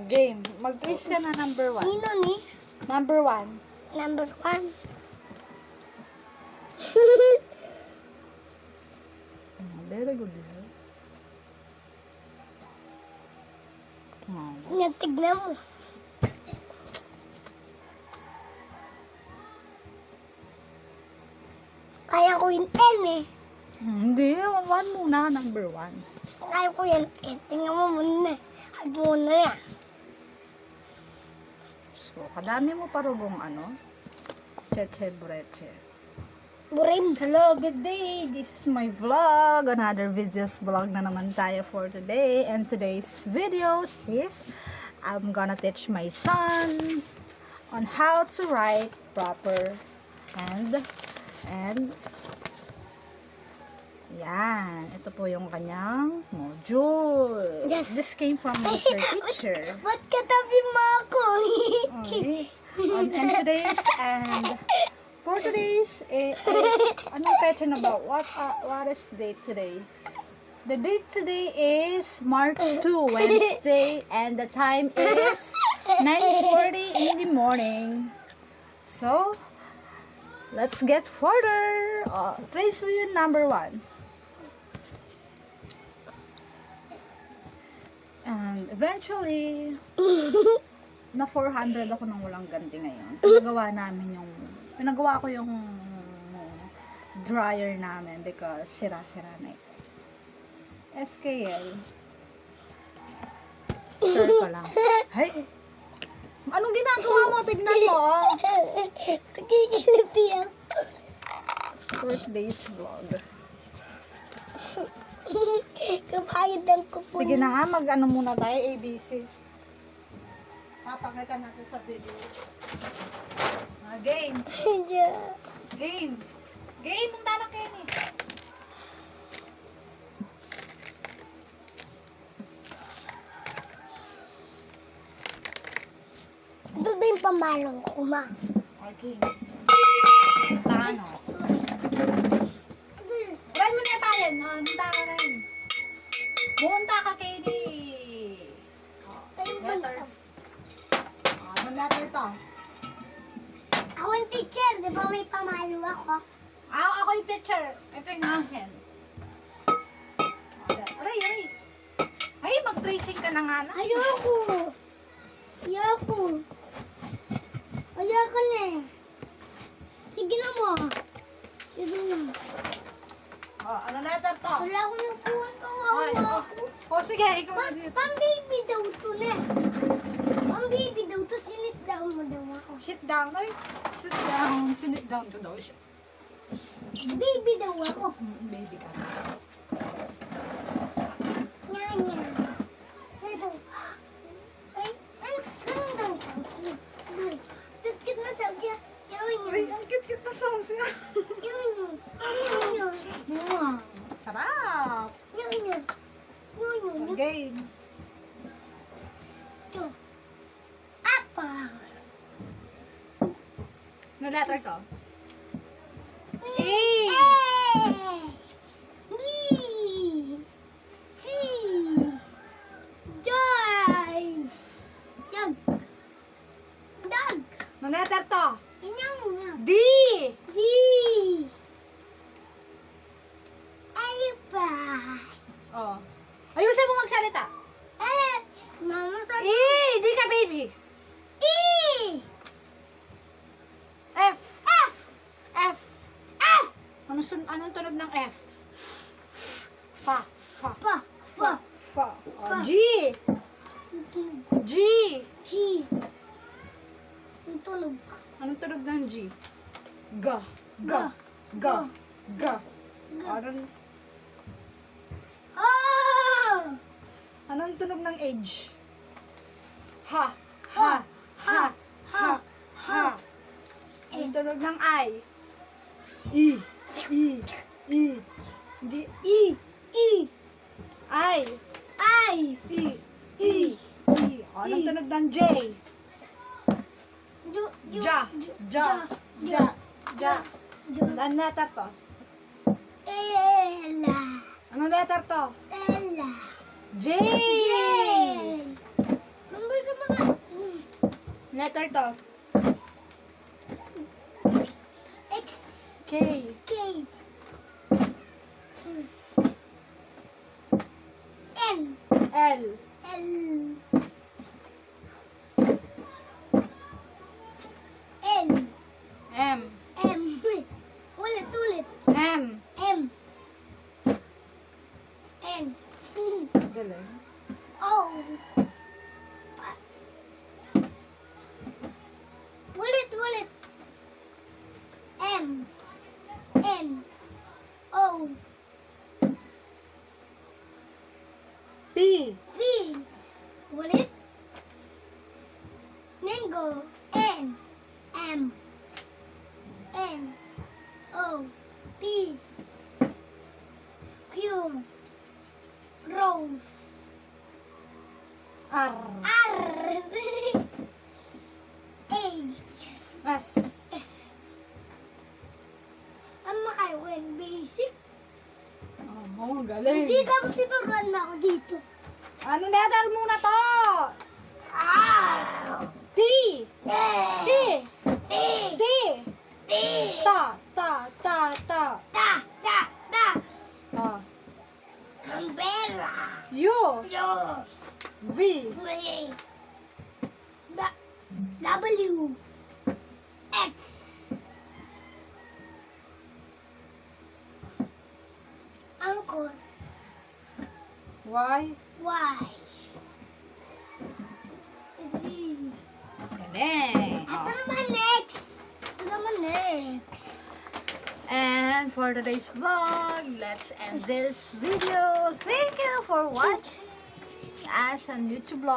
Game. Mag-trace ka na number 1. Nino ni? Number 1. Number 1. Very good. Tignan mo. Kaya ko yung N eh. Hindi. 1 muna. Number 1. Kaya ko yung N. Tingnan mo muna. Hag muna yan. So, kadami mo parugong Cheche breche. Burim. Hello, good day. This is my vlog. Another videos vlog na naman tayo for today. And today's videos is I'm gonna teach my son on how to write proper and yan. Ito po yung kanyang module. Yes. This came from my teacher. Ba't katabi mo ako? Okay. And today's for today's anong pattern about what is the date today? The date today is March 2, Wednesday, and the time is 9:40 in the morning. So let's get further. Trace with number 1. And eventually na 400 ako nang walang ganti ngayon. Pinagawa ko yung dryer namin because sira-sira na ito. SKL. Sure ko lang. Hey! Anong ginagawa mo? Tignan mo. Nagkikiliti ako. Birthday's vlog. Kapagod ang kupo. Sige na nga, muna tayo, ABC. Papakita natin sa video. Game. Game. Game, punta na Kenny. Ito ba yung pamalong ko, ma? Okay. Tano. Try mo na tayo. Punta ka rin. Punta ka, Kenny. Letter. Ano natin ito? Ako yung teacher, di ba may pamalo ako? Ako yung teacher. Ito yung akin. Aray. Ay, mag-tracing ka na nga na. Ayoko. Ayoko na eh. Sige na mo. Sige na. Ano letter to? Wala ko na puwan ko. Sige, ikaw na dito. Pang baby daw to na. Pang baby daw to. Sinit down mo daw ako. Sit down. Ay, sit down. Sit down ko daw siya. Baby daw ako. Baby ka. Nya. Ito. Ay, ano daw sabi? Kit na sabi siya. Ay, ang cute-cute na songs niya. Sarap. Game. Apa? No letter ko? B. B. C. Joy. Dog. No letter to? Tingnan mo na. D. D. Elephant. Oh. Ayusin mo magsalita. Mama sabi. E. Di ka baby. E. F. F. F. F. Anong tunog ng F? Fa. Pa. Fa. Oh, G. G. G. Ang tunog. Anong tunog ng G? G. Anong tunog ng H? Ha. Anong tunog ng I? E. Hindi. I. Anong tunog ng J? Ja. Anong letter to? Ella. Anong letter to? Ella. J. Number ka letter to? X, K. K, N, L. L, N, M. M. Ulit. M. M, N, Galing. O. Ulit. M, N, O, P. V. Ulit. Mango. N, M, N, O, P. Q. Rose. R. R. H. S. S. Ano makayo ko yan? Basic? Oh, galing. Hindi, tapos tinuruan mo ako dito. Anong letter muna to? R. T. T. T. T. T. T. Ta. Ta. Ah. Umbrella. U. Yo. V. W. W. X. Uncle. Y. Y. Z. Galing. Ito naman next. And for today's vlog, let's end this video. Thank you for watching us on YouTube vlog.